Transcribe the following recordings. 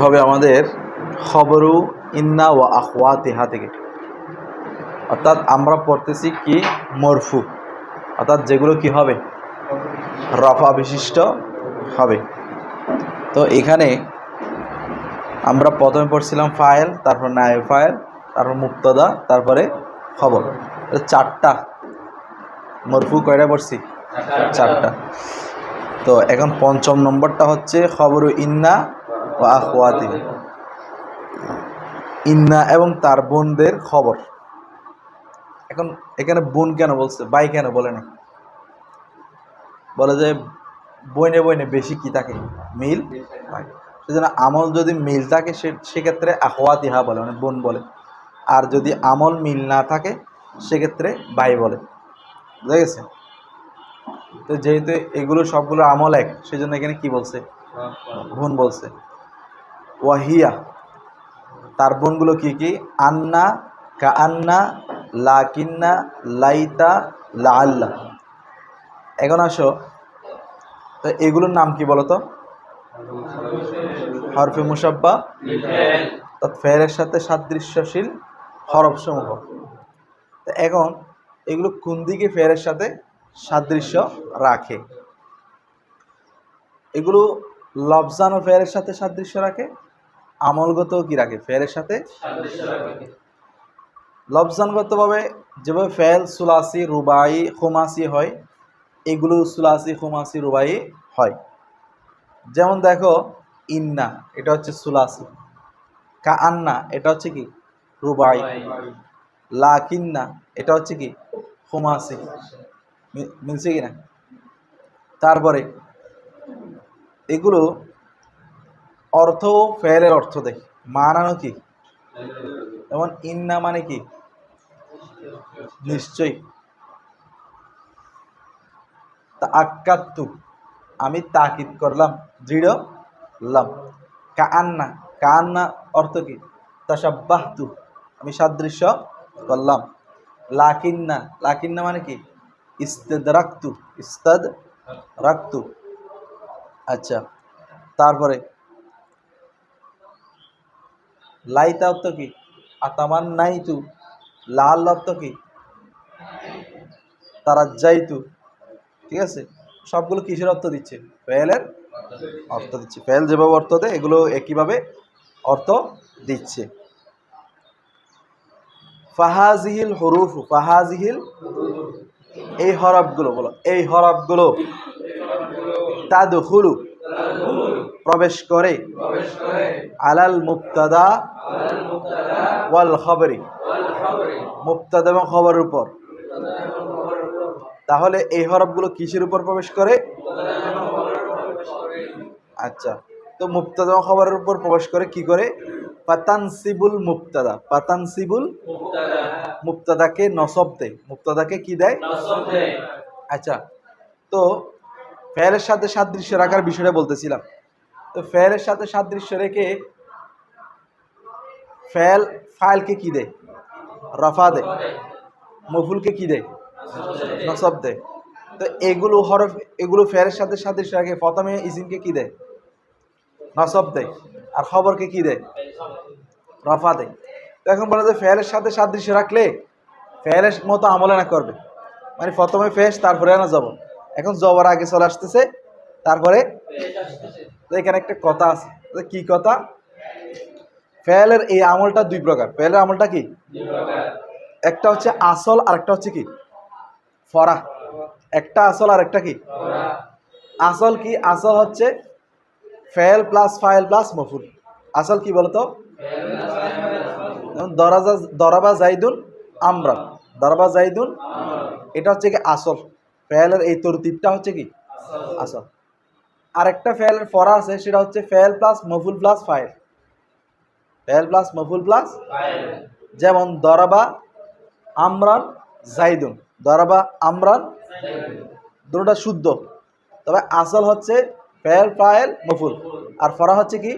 হবে আমাদের খবরু ইন্না ওয়া আখওয়াতিহা থেকে, অর্থাৎ আমরা পড়তেছি কি মরফু, অর্থাৎ যেগুলো কি হবে রফা বিশিষ্ট হবে। তো এখানে আমরা প্রথমে পড়ছিলাম ফায়েল, তারপর নায়েব ফায়েল, তারপর মুক্তদা, তারপরে খবর। চারটা মরফু কয়টা পড়ছি? চারটা। তো এখন পঞ্চম নম্বরটা হচ্ছে খবরু ইন্না ও আখওয়াতিহা, ইন্না এবং তার বোনদের খবর। এখন এখানে বোন কেন বলছে, ভাই কেন বলে না? বলে যে বইনে বইনে বেশি কি থাকে, মিল ভাই। সেজন্য আমল যদি মিল থাকে সেক্ষেত্রে আখওয়াতিহা বলে, মানে বোন বলে। আর যদি আমল মিল না থাকে সেক্ষেত্রে ভাই বলে। বুঝা গেছে? তো যেহেতু এগুলো সবগুলো আমল এক, সেজন্য এখানে কি বলছে? বোন বলছে। ওয়াহিয়া, তার বোনগুলো কি কি? আন্না, কাআন্না, লাকিন্না, লাইতা, লাআল্লা। এখন আসো, তো এগুলোর নাম কি বলতো? হরফে মুসাব্বা, ফেলের সাথে সাদৃশ্যশীল হরফ সমূহ। তো এখন এগুলো কোন দিকে ফেলের সাথে সাদৃশ্য রাখে? এগুলো লফজান ও ফেলের সাথে সাদৃশ্য রাখে, আমলগত কি রাখে? ফেলের সাথে লফজানগতভাবে যেভাবে ফেল সুলাসি, রুবাই, খুমাসি হয়, এগুলো সুলাসি, খুমাসি, রুবাই হয়। যেমন দেখো, ইন্না এটা হচ্ছে সুলাসি, কাআন্না এটা হচ্ছে কি রুবাই, লাকিন্না এটা হচ্ছে কি খুমাসি। মিলছে কিনা? তারপরে এগুলো অর্থ ফেলের অর্থ দেয়, মানানো কি? যেমন ইন্না মানে কি? নিশ্চয়ই। তা আক্কাত্তু আমি তাকিদ করলাম, দৃঢ় হলাম। কাআন্না, কাআন্না অর্থ কি? তাশাব্বাহতু আমি সাদৃশ্য করলাম। লাকিন্না, লাকিন্না মানে কি? ইস্তাদরাকতু, ইস্তাদরাকতু। আচ্ছা, তারপরে লাইতা অর্থ কি? আতামান্নাইতু। লাল অর্থ কি? তারাজ্জাইতু। ঠিক আছে? সবগুলো কিসের অর্থ দিচ্ছে? ফেলের অর্থ দিচ্ছে। ফেল যেভাবে অর্থ দেয় এগুলো একইভাবে অর্থ দিচ্ছে। ফাহাজিহিল হুরুফ, ফাহাজিহিল এই হরফগুলো, বলো এই হরফগুলো, তাদখুলু প্রবেশ করে, আলাল মুবতাদা ওয়াল খবরি মুবতাদা এবং খবরের উপর। তাহলে এই হরফগুলো কিসের উপর প্রবেশ করে? আচ্ছা, তো মুবতাদা এবং খবরের উপর প্রবেশ করে কি করে? পাতানসিবুল মুবতাদা, পাতানসিবুল মুবতাদাকে নসব দেয়। মুবতাদাকে কি দেয়? নসব দেয়। আচ্ছা, তো ফেলের সাথে সাদৃশ্য রাখার বিষয়টা বলতেছিলাম। তো ফেলের সাথে সাদৃশ্য রেখে ফেল ফাইলকে কি দেয়? রফা দেয়। মফুলকে কি দেয়? নসব দেয়। তো এগুলো হরফ, এগুলো ফেলের সাথে সাদৃশ্য রাখে প্রথমে ইসিমকে কি দেয়? নসব দেয়। আর খবরকে কি দেয়? রফা দেয়। তো এখন বলা যায় ফেলের সাথে সাদৃশ্য রাখলে ফেলের মতো আমলে না করবে, মানে প্রথমে ফেস তারপরে না যাব। এখন জবর আগে চলে আসতেছে, তারপরে এখানে একটা কথা আছে। কি কথা? ফেলের এই আমলটা দুই প্রকার। ফেলের আমলটা কি? একটা হচ্ছে আসল, আর একটা হচ্ছে কি ফরা। একটা আসল আর একটা কি আসল। কি আসল? হচ্ছে ফেল প্লাস ফাইল প্লাস মফুল। আসল কি বলতো? দরাবা জাইদুন আমরা, দরাবা জাইদুন, এটা হচ্ছে কি আসল। ফেলের এই তরতিবটা হচ্ছে কি আসল। আরেকটা ফেলের ফরা আছে, সেটা হচ্ছে ফেল প্লাস মফুল প্লাস ফাইল। ফেল প্লাস মফুল প্লাস, যেমন দরাবা আমরান জাইদুন, দরাবা আমরান, দুটোটা শুদ্ধ। তবে আসল হচ্ছে ফেল ফাইল মফুল, আর ফরা হচ্ছে কি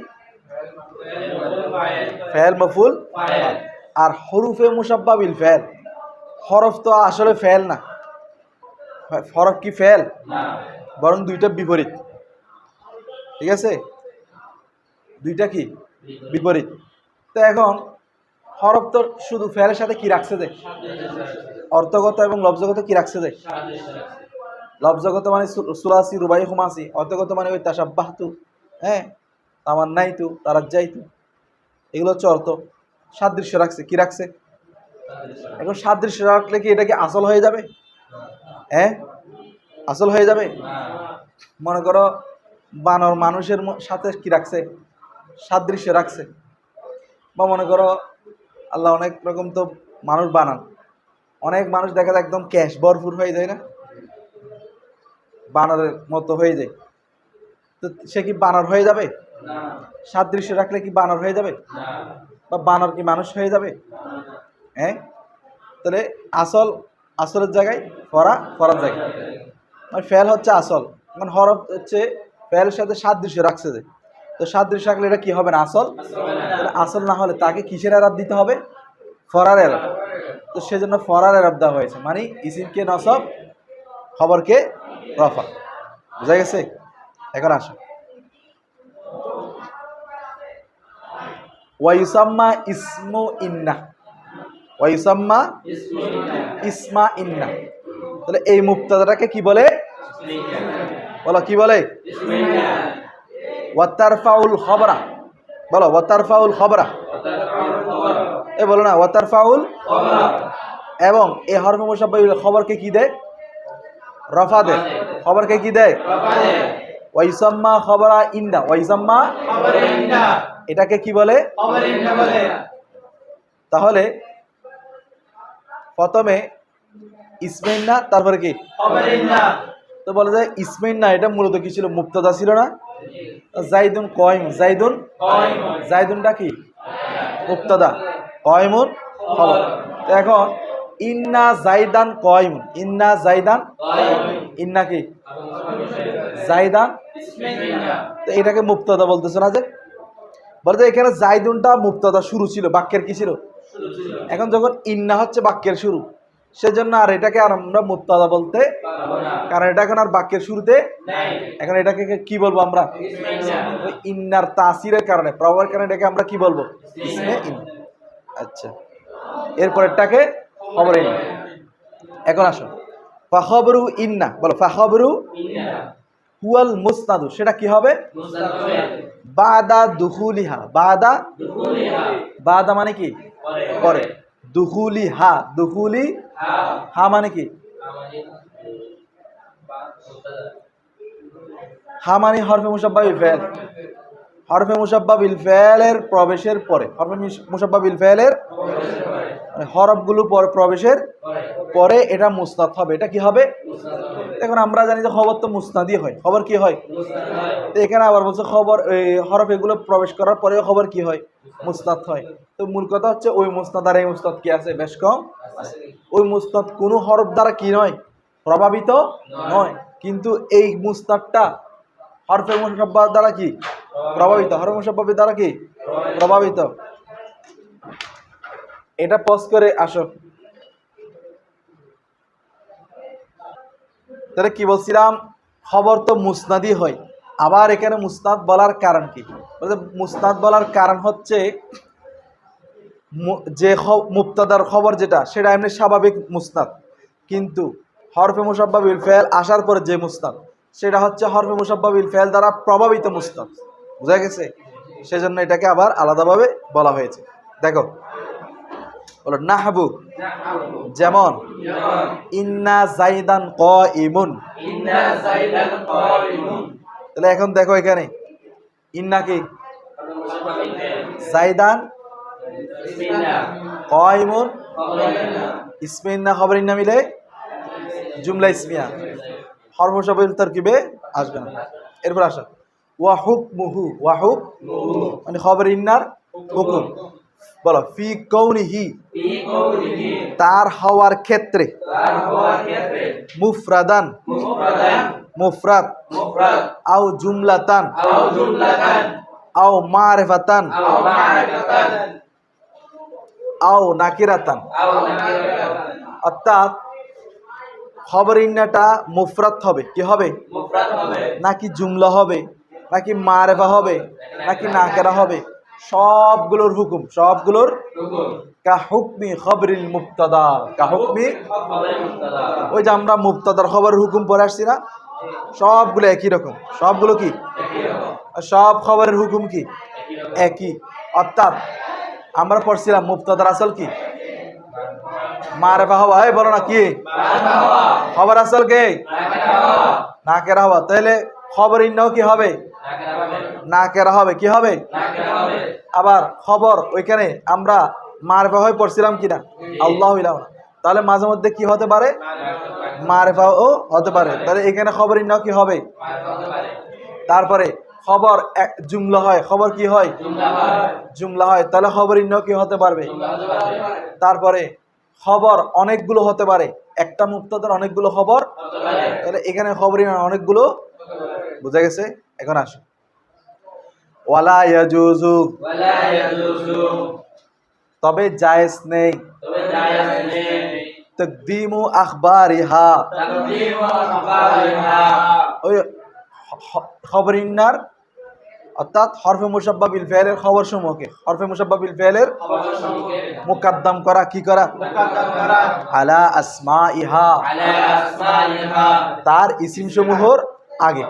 ফেল মফুল। আর হরুফে মুসাব্বা বিল ফেল, হরফ তো আসলে ফেল না। হরফ কি ফেল? বরং দুইটা বিপরীত। ঠিক আছে? দুইটা কি বিপরীত। তো এখন হরফ তো শুধু ফেলের সাথে কি রাখছে যে অর্থগত এবং লব্জগত কি রাখছে যে লব্জগত মানে সুলাসি রুবাই হুমাসি, অর্থগত মানে ওই তাসাব্বাহতু, হ্যাঁ, তামান্নাইতু, তারাজ্জাইতু, এগুলো হচ্ছে অর্থ। সাদৃশ্য রাখছে, কি রাখছে? এখন সাদৃশ্য রাখলে কি এটা কি আসল হয়ে যাবে? হ্যাঁ, আসল হয়ে যাবে। মনে করো বানর মানুষের সাথে কি রাখছে? সাদৃশ্য রাখছে। বা মনে করো আল্লাহ অনেক রকম তো মানুষ বানান, অনেক মানুষ দেখা যায় একদম ক্যাশ ভরপুর হয়ে যায় না, বানরের মতো হয়ে যায়। তো সে কি বানর হয়ে যাবে? সাদৃশ্য রাখলে কি বানর হয়ে যাবে? বা বানর কি মানুষ হয়ে যাবে? হ্যাঁ, তাহলে আসল আসলের জায়গায় ফরা ফরার জায়গায়, মানে ফেল হচ্ছে আসল, মানে হরফ হচ্ছে ফেলের সাথে সাদৃশ্য রাখছে যে, তো সাদৃশ্য রাখলে এটা কি হবে না? আসল। তাহলে আসল না হলে তাকে কিসের এরাব দিতে হবে? ফরার এরাব। তো সেজন্য ফরার এরাব দেওয়া হয়েছে, মানে ইসিমকে নসব, খবরকে রফা। বুঝা গেছে? এখন আসো, ওয়াইসাম্মা ইসমু ইন্না, ওয়াইসাম্মা ইসমা ইন্না। তাহলে এই মুবতাদাটাকে কি বলে? বলো কি বলে? ওয়াতারফাউল খবরা, বলো ওয়াতারফাউল খবরা, এ বলো না ওয়াতারফাউল। এবং এই হরফে মুশাব্বাহ খবরকে কি দেয়? রফা দেয়। খবরকে কি দেয়? ওয়াইসাম্মা খবরা ইন্না, ওয়াইসাম্মা এটাকে কি বলে? তাহলে প্রথমে ইসমাইন না, তারপরে কি? তো বলা যায় ইসমাইন না, এটা মূলত কি ছিল? মুবতাদা ছিল না? জাইদুন কয়ম, জাইদুন, জাইদুনটা কি? মুবতাদা, কয়মুন খবর। তো এখন ইন্না জাইদান কয়মুন, ইন্না জাইদান, ইন্না কি? জাইদান। তো এটাকে মুবতাদা বলতেছে না যে? বলতে এখানে জাইদুনটা মুবতাদা শুরু ছিল, বাক্যের কি ছিল? এখন যখন ইন্না হচ্ছে বাক্যের শুরু, সেজন্য আর এটাকে আর আমরা মুবতাদা বলতে, কারণ এটা এখন আর বাক্যের শুরুতে, এখন এটাকে কি বলবো আমরা? ইন্নার তাসিরের কারণে, প্রভাবের কারণে এটাকে আমরা কি বলবো? ইসমে ইন্না। আচ্ছা, এরপরেরটাকে খবর ইন্না। এখন আসো, ফাখবরু ইন্না, বলো ফাখবরু হুয়াল মুসনাদু, সেটা কি হবে? বাদা দুখুলিহা, বাদা, বাদা মানে কি? পরে। দুখুলি হা, দুখুলি হা মানে কি? হা মানে হরফে মুশাব্বাহ বিল ফাইল, হরফে মুশাব্বাহ বিল ফাইলের প্রবেশের পরে, হরফে মুশাব্বাহ বিল ফাইলের মানে হরফগুলো প্রবেশের পরে এটা মুসনাদ হবে। এটা কি হবে? এখন আমরা জানি যে খবর তো মুসনাদি হয়, খবর কি হয়? তো এখানে আবার বলছে খবর এই হরফ এগুলো প্রবেশ করার পরে খবর কি হয়? মুসনাদ হয়। তো মূল কথা হচ্ছে ওই মুসনাদ আর এই মুসনাদ কি আছে? বেশ কম। ওই মুসনাদ কোনো হরফ দ্বারা কি নয়? প্রভাবিত নয়, কিন্তু এই মুসনাদটা হরফে মুশাব্বাহ দ্বারা কি প্রভাবিত? হরফে মুশাব্বাহ দ্বারা কি প্রভাবিত? এটা পজ করে আসো। তাহলে কি বলছিলাম? খবর তো মুসনাদি হয়, আবার এখানে মুসনাদ বলার কারণ কি? মুসনাদ বলার কারণ হচ্ছে যে মুবতাদার খবর যেটা, সেটা এমনি স্বাভাবিক মুসনাদ, কিন্তু হরফে মুশাব্বাহ বিল ফাইল আসার পরে যে মুসনাদ, সেটা হচ্ছে হরফে মুশাব্বাহ বিল ফাইল দ্বারা প্রভাবিত মুসনাদ। বুঝা গেছে? সেজন্য এটাকে আবার আলাদাভাবে বলা হয়েছে। দেখো, বলো নাহবু, যেমন ইন্না জাইদান কাইমুন। তাহলে এখন দেখো এখানে ইন্না কি? জাইদান কাইমুন, ইসমে ইন্না খবর ইন্না মিলে জুমলা ইসমিয়া, হরফ মুশাব্বাহ তারকিবে আসবে না। এরপর আসা ওয়া হুকমুহু, ওয়া হুকমুহু মানে খবর ইন্নার হুকুম। বলো ফি কৌনিহি, তার হওয়ার ক্ষেত্রে, মুফরাদান, মুফরাদ, আও জুমলাতান, আও মারিফাতান, আও নাকিরাতান। অর্থাৎ খবর ইন্নাটা মুফরাদ হবে, কি হবে? নাকি জুমলা হবে, নাকি মারেফা হবে, নাকি নাকেরা হবে? সবগুলোর হুকুম, সবগুলোর কা হুকমি খবরিল মুবতাদা, কা হুকমি, ওই যে আমরা মুবতাদার খবরের হুকুম পড়ে আসছি না, সবগুলো একই রকম। সবগুলো কি? সব খবরের হুকুম কি? একই। অর্থাৎ আমরা পড়ছিলাম মুবতাদার আসল কি? মারেফা হওয়া। এই বলো না কি খবর আসল কে? নাকেরা হওয়া। তাহলে খবর ইন্নাও কি হবে? নাকেরা হবে। কি হবে? আবার খবর ওইখানে আমরা মারেফা হয়ে পড়ছিলাম কিনা? আল্লাহ ইলাহা। তাহলে মাঝে মধ্যে কি হতে পারে? মারেফাও হতে পারে। তাহলে এখানে খবর ইন্নাও কি হবে? তারপরে খবর জুমলা হয়। খবর কি হয়? জুমলা হয়। তাহলে খবর ইন্নাও কি হতে পারবে? তারপরে খবর অনেকগুলো হতে পারে। একটা মুবতাদার অনেকগুলো খবর। তাহলে এখানে খবর অনেকগুলো। বুঝা গেছে? এখন আসো, ওয়ালা ইয়াজুজু, তবে জায়েজ নেই, তাকদিমু আখবারিহা, ওই খবরিন্নার অর্থাৎ হরফে মুশাব্বা বিল ফি'লের খবর সমূহকে, হরফে মুশাব্বা বিল ফি'লের মুকদ্দম করা, কি করা? আলা আসমাইহা, তার ইসিম সমূহর আগে।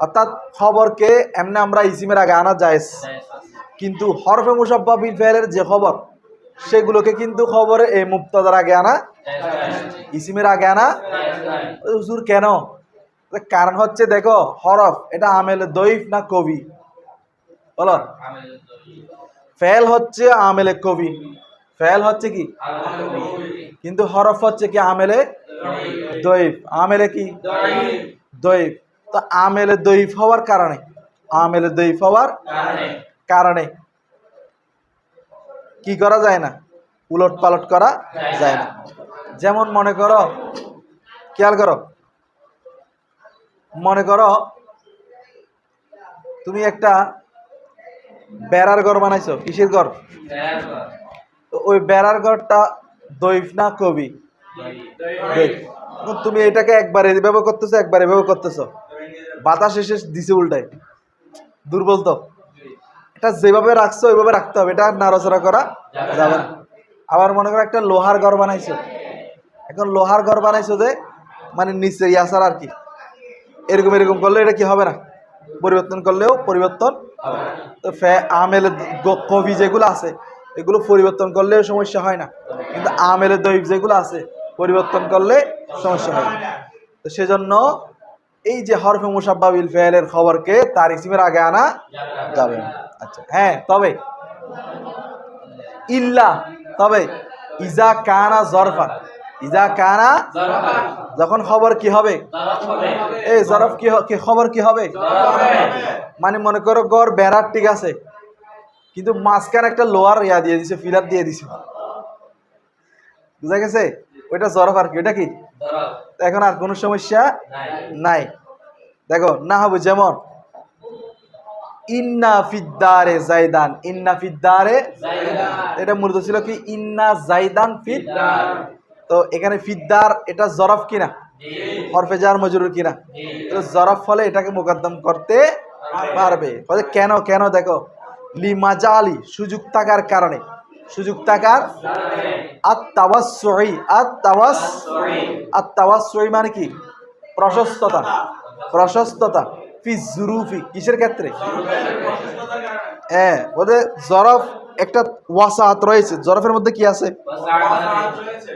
অর্থাৎ খবরকে এমনি আমরা ইসিমের আগে আনা জায়েজ, কিন্তু হরফে মুশাব্বা বিল ফি'লের যে খবর সেগুলোকে কিন্তু খবরে এই মুবতাদার আগে আনা, ইসিমের আগে আনা। হুজুর কেন? কারণ হচ্ছে দেখো, হরফ এটা আমেলে দইফ না কবি? বলো। ফেল হচ্ছে আমেলে কবি, ফেল হচ্ছে কি? কিন্তু হরফ হচ্ছে কি? আমেলে দইফ। আমেলে কি? দইফ। তো আমেলে দইফ হওয়ার কারণে, আমেলে দইফ হওয়ার কারণে কি করা যায় না? উলট পালট করা যায় না। যেমন মনে করো, খেয়াল করো, মনে করো তুমি একটা বেড়ার ঘর বানাইছো। কিসের ঘর? তো ওই বেড়ার ঘরটা দইফ না কবি? দইফ। তুমি এটাকে একবারে ব্যবহার করতেছো, একবারে ব্যবহার করতেছো, বাতাস এসে দিছে উল্টায়, দুর্বল তো। এটা যেভাবে রাখছো ওইভাবে রাখতে হবে, এটা নাড়াচড়া করা যাবে না। আবার মনে করো একটা লোহার ঘর বানাইছো। এখন লোহার ঘর বানাইছো যে মানে নিচে ইয়াসার আর কি, এরকম এরকম করলে এটা কি হবে না? পরিবর্তন করলেও পরিবর্তন হবে। তো আমেলে কবি যেগুলো আছে এগুলো পরিবর্তন করলেও সমস্যা হয় না, কিন্তু আমেলে দইফ যেগুলো আছে পরিবর্তন করলে সমস্যা হয়। তো সেজন্য এই যে হরফে মুশাব্বা বিল ফি'লের খবরকে তার ইসিমের আগে আনা যাবে না। আচ্ছা, হ্যাঁ, তবে ইল্লা, তবে ইজা কানা জরফান, ইজা কানা, যখন খবর কি হবে? এই জরফ কি খবর কি হবে? মানে মনে করো গড় বেড়ার, ঠিক আছে, কিন্তু মাঝখানে একটা লোহার ইয়া দিয়ে দিছে, ফিলার দিয়ে দিছে, বুঝা গেছে? ওইটা জরফ আর কি, ওইটা কি? এখন আর কোনো সমস্যা নাই। দেখো না হবে, যেমন ইন্না ফিদ্দারে জাইদান, ইন্না ফিদ্দারে, এটা মূলত ছিল কি? ইন্না জাইদান ফিদ্দার। তো এখানে ফিদ্দার এটা জরফ কিনা? হরফে জার মজরুর কিনা? তো জরফ ফলে এটাকে মুকদ্দম করতে পারবে। কেন? কেন দেখো, লিমাজালি, সুযোগ থাকার কারণে, সুযোগ থাকার, আত-তাওয়াসসুই, আত-তাওয়াসসুই মানে কি? প্রশস্ততা, প্রশস্ততা। ফি জুরুফি, কিসের ক্ষেত্রে? হ্যাঁ, ওদের জরফ একটা ওয়াসাআত রয়েছে, জরফের মধ্যে কি আছে?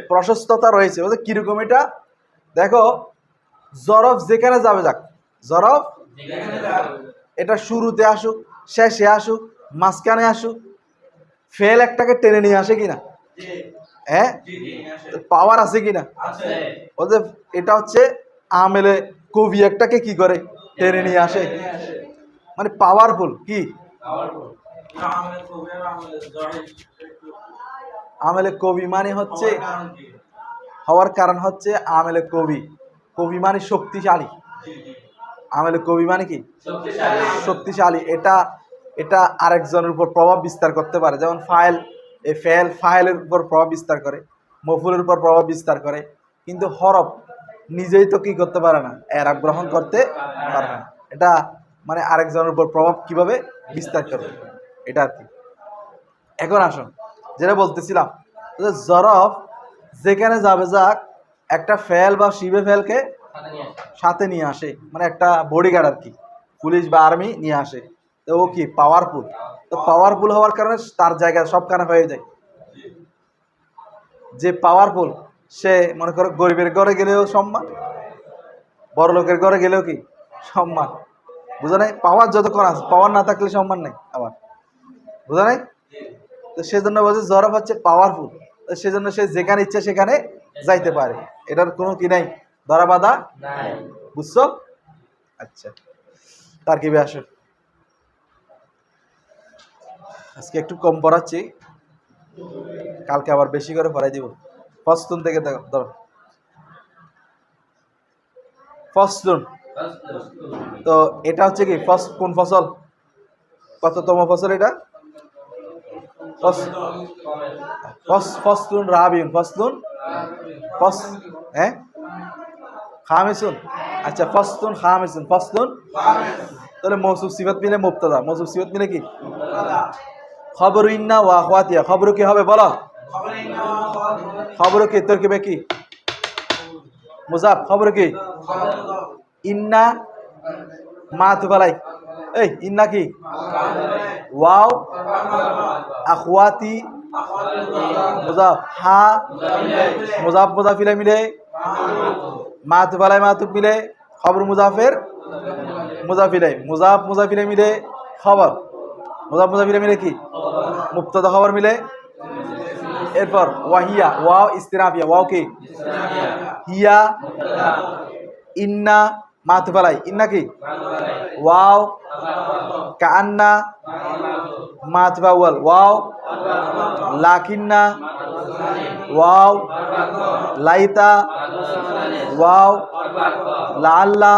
প্রশস্ততা রয়েছে। ওদের কিরকম এটা দেখো, জরফ যেখানে যাবে যাক, জরফ এটা শুরুতে আসুক, শেষে আসুক, মাঝখানে আসুক, ফেল একটাকে টেনে নিয়ে আসে কিনা? হ্যাঁ, পাওয়ার আছে কিনা? ওদের এটা হচ্ছে আমেলে কবি একটাকে কি করে? টেনে নিয়ে আসে, মানে পাওয়ারফুল। কি আমেলে কবি মানে হচ্ছে, হওয়ার কারণ হচ্ছে আমেলে কবি, কবি মানে শক্তিশালী। আমেলে কবি মানে কি? শক্তিশালী। এটা এটা আরেকজনের উপর প্রভাব বিস্তার করতে পারে। যেমন ফাইল, এই ফেল ফাইলের উপর প্রভাব বিস্তার করে, মফুলের উপর প্রভাব বিস্তার করে, কিন্তু হরফ নিজেই তো কি করতে পারে না? এরাব গ্রহণ করতে পারে না। এটা মানে আরেকজনের উপর প্রভাব কিভাবে বিস্তার করবে, এটা আর কি। এখন আসুন যেটা বলতেছিলাম, যে জরফ যেখানে যাবে যাক একটা ফেল বা শিবে ফেলকে সাথে নিয়ে আসে, মানে একটা বডিগার্ড আর কি, পুলিশ বা আর্মি নিয়ে আসে। তো ও কি পাওয়ারফুল, তো পাওয়ারফুল হওয়ার কারণে তার জায়গায় সবখানে হয়ে যায়। যে পাওয়ারফুল সে মনে করো গরিবের ঘরে গেলেও সম্মান, বড় লোকের ঘরে গেলেও কি সম্মান। বুঝা নাই? পাওয়ার যতক্ষণ আছে, পাওয়ার না থাকলে সম্মান নেই আবার। বুঝা নাই? তো সেজন্য বলছে জরফ হচ্ছে পাওয়ারফুল, তো সেজন্য সে যেখানে ইচ্ছে সেখানে যাইতে পারে, এটার কোনো কি নাই, ধরা বাধা নাই। বুঝছো? আচ্ছা, তার কি আসে, আজকে একটু কম পড়াচ্ছি, কালকে আবার বেশি করে পড়াই দিব। ফসলুন থেকে ধরো, ফসলুন, তো এটা হচ্ছে কি কোন ফসল, কততম ফসল এটা? ফসলুন রাবিউন, ফসলুন হ্যাঁ খামিসুন। আচ্ছা, ফসলুন খামিসুন, ফসলুন, তাহলে মৌসুফ সিফাত মিলে মুবতাদা, মৌসুফ সিফাত মিলে কি খবর ইন্না ওয়া আখওয়াতিহা, খবর কি হবে বলো, খবর কি তরকিবে কি মুজাফ, খবর কি ইন্না মাতুবালাই, এই ইন্না কি ওয়াও আখওয়াতি মুজাফ, হা মুজাফ মুজাফ ইলাই মিলে মাতুবালাই মাতুব মিলে খবর মুজাফের মুজাফ ইলাই, মুজাফ মুজাফ ইলাই মিলে খবর, মুজাফ মুজাফ ইলাই মিলে কি মুবতাদা খবর মিলে। এরপর ওয়াহিয়া, ওয়াও ইস্তিনাফিয়া, ওয়াও কি হিয়া, ইন্না মাতুবালাই, ইন্না কি ওয়াও, কান্না মাতবাওয়াল, ওয়াও, লাকিন্না ওয়াও, লাইতা ওয়াও, লাআল্লা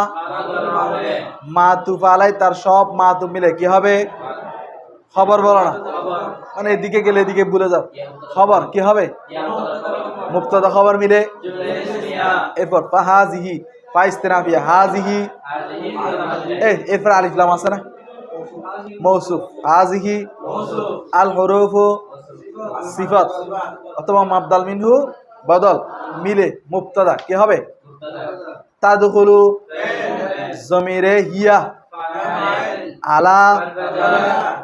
মাতুফ আলাই, তার সব মাতুফ মিলে কি হবে খবর। বলো না, মানে এদিকে গেলে এদিকে ভুলে যাও, খবর কি হবে মুবতাদা খবর মিলে। এরপর ফাহাজিহি, ফাইস্তিনাফিয়া, হাজিহি, এরপর আলিফ লাম আছে না মৌসুফ, হাজিহি আল হুরুফু সিফাত অথবা মাবদাল মিনহু বদল মিলে মুবতাদা কি হবে তাদখুলু জমিরে হিয়া আলা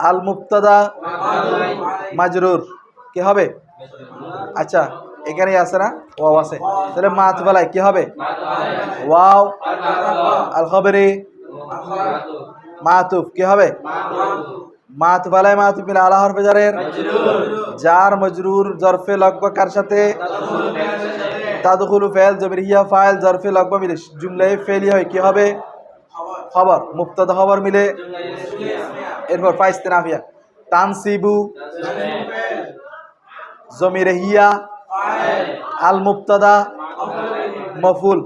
আল মুবতাদা মাজরুর কি হবে। আচ্ছা, এখানেই আছে না ওয়াও আছে, তাহলে মাতবালাই কি হবে ওয়াও, আল খবরে মাতুফ কি হবে মাতবালাই মাতুফ মিলে আলা হরফে জারের জার মজরুর জরফে লগবা কার সাথে তাদখুলু ফাইল জমির হিয়া ফাইল জরফে লগবা মিলে জুমলায়ে ফেলি হয় কি হবে খবর, মুবতাদা খবর মিলে। এরপর ফাইস্তিনাফিয়া তানসিবু জমির হিয়া আল মুবতাদা মফুল,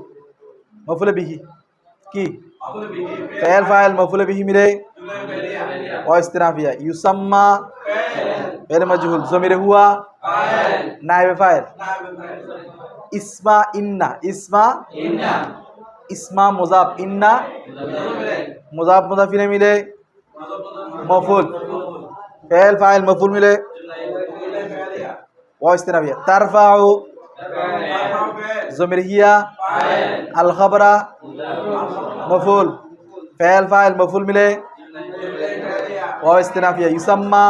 মফুলে বিহি কি ফাইল ফাইল মফুলে বিহি মিলে ওয়াইস্তিনাফিয়া ইউসাম্মা ফাইল মাজহুল জমির হুয়া নাইবে ফাইল ইসমা ইন্না, ইসমা ইসমা মুজাফ, ইন্না মুজাফ মুজাফ ইলাইহি মিলে মফুল, ফাইল ফাইল মফুল মিলে ওয়াইস্তিনাফিয়া তারফাউ জমির হিয়া আল খবরা মফুল, ফাইল ফাইল মফুল মিলে ওয়াইস্তিনাফিয়া ইউসাম্মা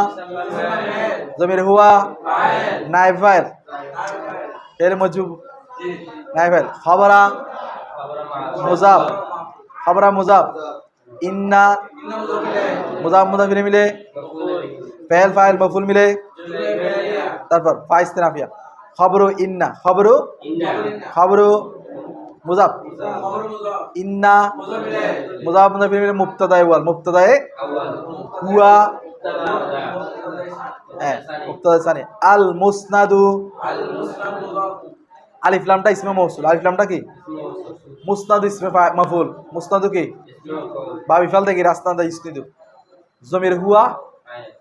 জমির হুয়া নাইব ফাইল ফাইল মজুব নাইব ফাইল খবরা মুজাফ, খবরা মুজাফ, ইন্না মুজাফ মুজাফ ইলাইহি মিলে ফাইল ফাইল মফুল মিলে। তারপর ফাইস্তিনাফিয়া খবরু ইন্না, খবরু খবরু মুজাফ, ইন্না মুজাফ মুজাফ ইলাইহি মিলে মুবতাদায়ে ওয়াল, মুবতাদায়ে হুয়া মুবতাদা সানি আল মুসনাদু, আলিফ লামটা ইসমে মৌসুল, আলিফ লামটা কি মুসনাদু ইসমে মাফুল, মুসনাদু কি বাবি ফাল থেকে রাস্তা দা ইসনিদু জমির হুয়া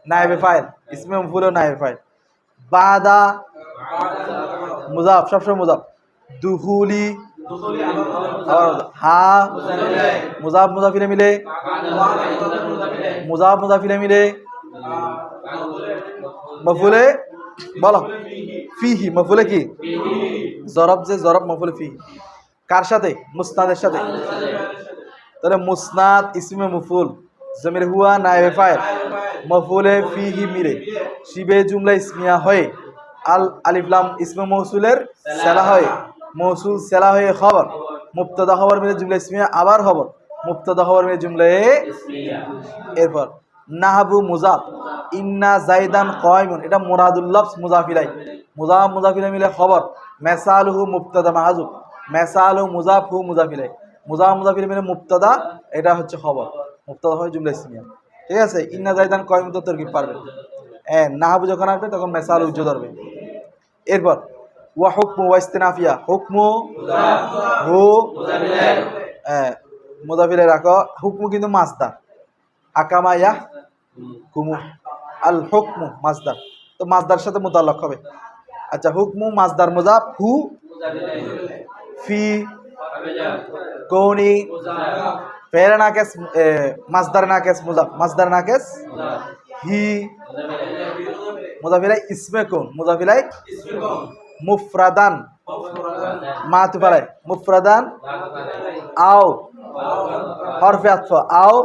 নাইবে ফাইল ইসমে মফুল ও নাইবে ফাইল বাদা মুজাফ সবসময় মুজাফ দুহুলি হা মুজাফ মুজাফিলে মিলে মুজাফ মুজাফিলে মিলে মফুলে বলো ফিহি মফুলে কি জরব যে জরব মফুলে ফিহি কার সাথে মুসনাদের সাথে তাহলে মুসনাদ ইসমে মফুল জমির হুয়া নায়েবে ফাইল মফুলে ফিহি মিলে শিবে জুমলা ইসমিয়া হয়ে আল আলিফ লাম ইসমে মৌসুলের সেলা হয়ে মৌসুল সেলা হয়ে খবর মুবতাদা খবর মিলে জুমলা ইসমিয়া আবার খবর মুবতাদা খবর মিলে জুমলা এরপর নাহাবু মুজাফ ইন্না জাইদান কায়মুন এটা মুরাদুল লফজ মুজাফিলাই মুজাফ মুজাফিলাই মিলে খবর মেসালহু মুবতাদা মাহজুব মেসালহু মুজাফ হু মুজাফিলাই মুজাফ মুজাফিলাই মিলে মুবতাদা এটা হচ্ছে খবর মুবতাদা হয় জুমলা ইসমিয়া ঠিক আছে ইন্না জাইদান কায়মুন তো তরকিব পারবে নাহাবু যখন আসবে তখন মেসাল উজ্জ ধরবে এরপর ওয়া হুকমু ওয়া ইস্তিনাফিয়া হুকমু হু মুজাফিলে রাখো হুকমু কিন্তু মাসদার আকামা ইয়া কুমু আল হুকমু মাসদার তো মাসদার সাথে মুতাল্লাক হবে আচ্ছা হুকমু মাসদার মুজাফ হু ফি কৌনি ফের নাকেস মাসদার নাকেস মুজাফ মাসদার নাকেস হি মুজাফিলাই ইসমে কোন মুজাফিলাই মুফরাদান মা তুফালাই মুফরাদান আও হরফে আতফ আও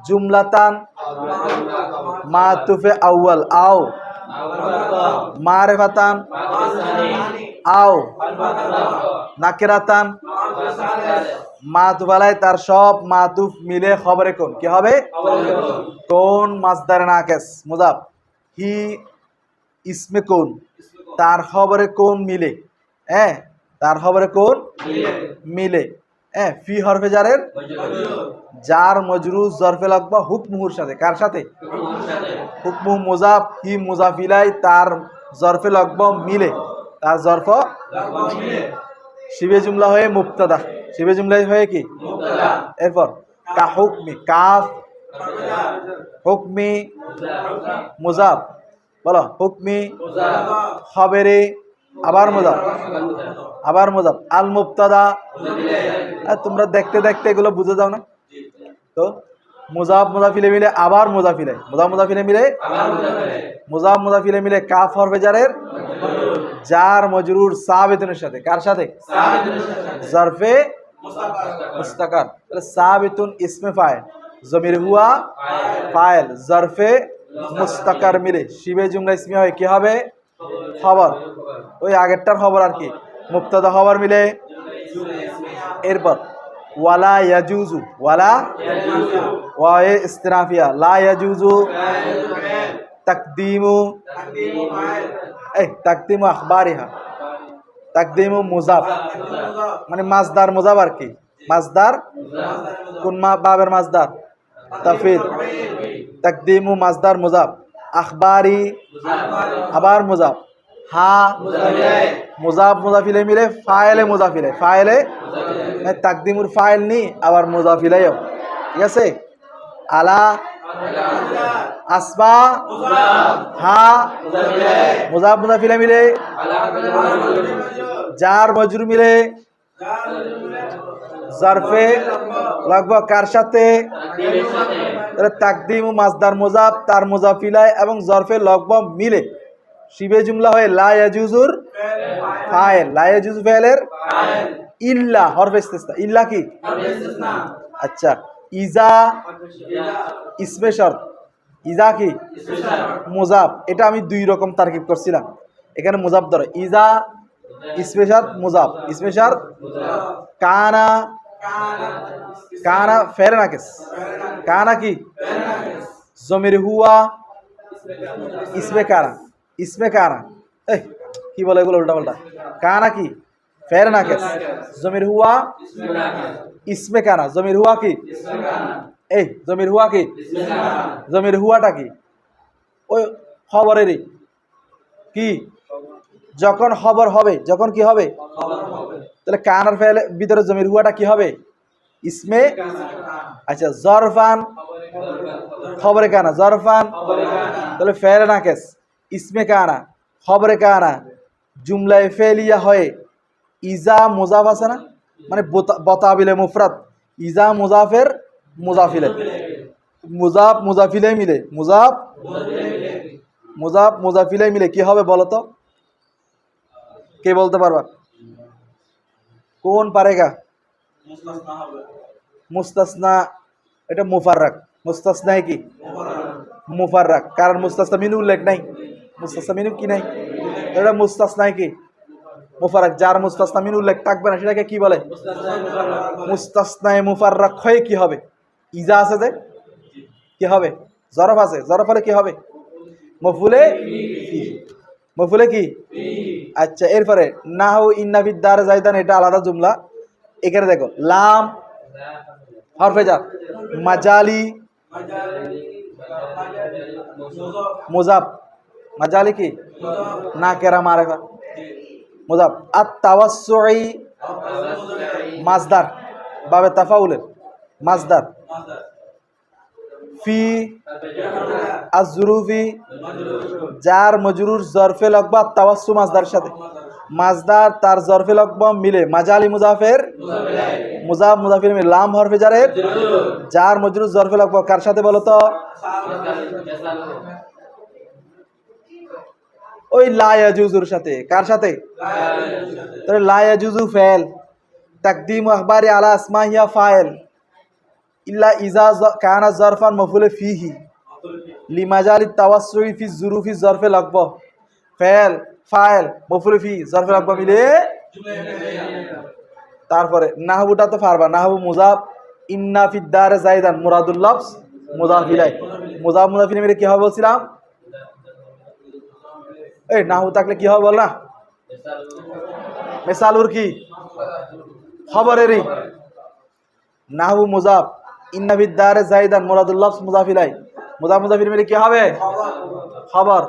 জুমলাতান মাতুফে আউয়াল আও মারিফাতান আও নাকিরাতান মাতুফালাই তার সব মাতুফ মিলে খবরে কোন কি হবে কোন মাসদার নাকেস মুজাফ হি ইসমে কোন তার খবরে কোন মিলে তার খবরে কোন মিলে ফি হরফে জারের জার মজরুর জরফে লাগবা হুকমুহুর সাথে কার সাথে হুকমু মুজাফ হি মুজাফিলাই তার জরফে লাগবা মিলে তার জরফ শিবে জুমলা হয়ে মুবতাদা শিবে জুমলা হয়ে কি এরপর কা হুকমি কাফ হুকমি মুজাফ বলো হুকমি খবরে আবার মুজাফ আল মুবতাদা তোমরা দেখতে দেখতে এগুলো বুঝে যাও না তো মুজাফ মুজাফিলে মিলে আবার মুজাফিলে মুজাফ মুজাফিলে মিলে কাফ হরফে জারের জার মজরুর সাবিতুনের সাথে কার সাথে জরফে মুস্তাকার তাহলে সাবিতুন ইসমে ফাইল জমির হুয়া ফাইল জরফে মুস্তাকার মিলে শিবে জুমলা ইসমিয়া হয় কি হবে খবর ওই আগেরটার খবর আর কি মুবতাদা খবর মিলে এরপর ওয়ালা ইয়াজুজু ওয়ালা ওয়া ইস্তিনাফিয়া লা ইয়াজুজু তাকদিমু তাকদিমু আখবারিহা তাকদিমু মুজাফ মানে মাসদার মুজাফ আর কি মাসদার কোন বাবের মাসদার তাফিদ তাকদিমু মাসদার মুজাফ আখবারি আবার মুজাফ হা মুজাফ মুজাফিলে মিলে ফাইলে তাকদিমুর ফাইল নি আবার মুজাফিলেও ঠিক আছে আলা আসবা হা মুজাফ মুজাফিলে মিলে জার মজরুর মিলে জরফে লাগবা কার সাথে তাকদিমু মাসদার মুজাফ তার মুজাফিলায় এবং জরফে লগবা মিলে শিবে জুমলা হয়ে লা ইয়াজুজুর ফাইল লা ইয়াজুজু ফাইলের ইল্লা হরফে ইস্তিসনা ইল্লা কি আচ্ছা ইজা ইসমে শর্ত ইজা কি মুজাফ এটা আমি দুই রকম তারকিব করছিলাম এখানে মুজাফ ধরে ইজা ইসমে শর্ত মুজাফ ইসমে শর্ত কানা কানা ফের নাকিস কানা কি জমির হুয়া ইসমে কানা কি বলে এগুলো উল্টা পাল্টা কানা কি ফের নাকিস জমির হুয়া ইসমে কানা জমির হুয়া কি জমির হুয়া কি জমির হুয়াটা কি ওই খবরেরই কি যখন খবর হবে যখন কি হবে তাহলে কানার ফেলে ভিতরে জমির হুয়াটা কি হবে ইসমে আচ্ছা জরফান খবরে কানা জরফান তাহলে ফেরে নাকেস ইসমে কানা খবরে কানা জুমলায় ফেলিয়া হয়ে ইজা মুজাফ আছে না, মানে বতাবিলে মুফরাদ, ইজা মুজাফের মুজাফিলে, মুজাফ মুজাফিলে মিলে, মুজাফ মুজাফিলে মিলে কি হবে বলো তো? কে বলতে পারবা? কোন পারেগা? মুস্তাসনা, এটা মুফাররাক। মুস্তাসনা কি? মুফাররাক। কারণ মুস্তাসনা মিনু উল্লেখ নাই, মুস্তাসনা মিনু কি নাই, এটা মুস্তাসনা কি? মুফাররাক। যার মুস্তাসনা মিনু উল্লেখ থাকবে না সেটাকে কি বলে? মুস্তাসনায়ে মুফাররাক হয়ে কি হবে? ইজা আছে যে কি হবে? জরফ আছে, জরফ হলে কি হবে? মফুলে মফুলে কি? আচ্ছা, এরপরে নাহু ইন্না ফিদ দার জাইদান, এটা আলাদা জুমলা। এখানে দেখো লাম হরফে জার, মাজালি মুজাব, মাজালি কি? নাকেরা মারেফা মুজাব। আত তাওয়াসসুই মাসদার, বাবে তাফাউলের মাসদার। ফি আজরুফি, যার মজরুর জরফে লগবা তাওয়াসসু মাসদার সাথে, মাসদার তার জরফে লগবা মিলে মাজালি মুজাফের মুজাফ মুজাফির মিলে লাম হরফে জারের যার মজরুর জরফে লগবা কার সাথে বলো তো? ওই লা ইয়াজুজুর সাথে। কার সাথে? তাহলে লা ইয়াজুজু ফেল, তাকদিম আখবারি আলা আসমাহিয়া ফাইল, ইল্লা ইজা কানা জরফান মফুলে ফিহি লিমাজালি তাওয়াসসুই ফি জুরুফি জরফে লাগব, ফেল ফাইল মফুলে ফি জরফে লাগব মিলে। তারপরে নাহবুটা তো পারবা, নাহবু মুজাফ ইন্না ফিদ দারে জাইদান মুরাদুল লফজ মুজাফ ইলাই, মুজাফ মুজাফ ইলাই মিলে কি হবে বলছিলাম? এই নাহু থাকলে কি হবে বল না? মেসালুর কি? খবরেরই। নাহু মুজাফ ইন্না ফিদ দারে জাইদান মুরাদুল লফজ মুজাফ ইলাই, মুজাফ মুজাফির মিলে কি হবে? খবর।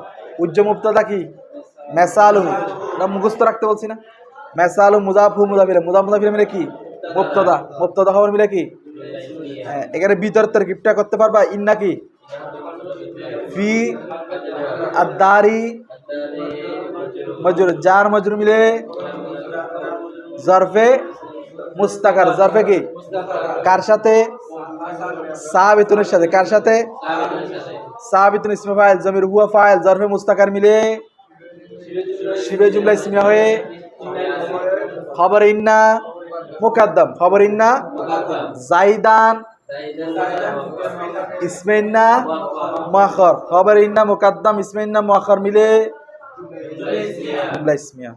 উজ্জ মুবতাদা কি? মেসালু। এটা মুখস্থ রাখতে বলছি না? মেসালু মুজাফু মুজাফির, মুজাফ মুজাফির মিলে কি? মুবতাদা। মুবতাদা খবর মিলে কি? এখানে ভিতর তারকিবটা করতে পারবা। ইন্না কি? ফি আদ-দারি মজরুর, যার মজরুর মিলে জরফে মুস্তাকার, জরফে কি? কার সাথে? সাবিতুনের সাথে। কার সাথে? সাবিতুন ইসমে ফাইল, জমির হুয়া ফাইল, জরফে মুস্তাকার মিলে শিবে জুমলা ইসমিয়া হয়ে খবর ইন্না মুকাদ্দাম, খবর ইন্না জাইদান ইসমে ইন্না মুআখার, খবর ইন্না মুকাদ্দাম ইসমে ইন্না মুআখার মিলে জুমলা ইসমিয়া।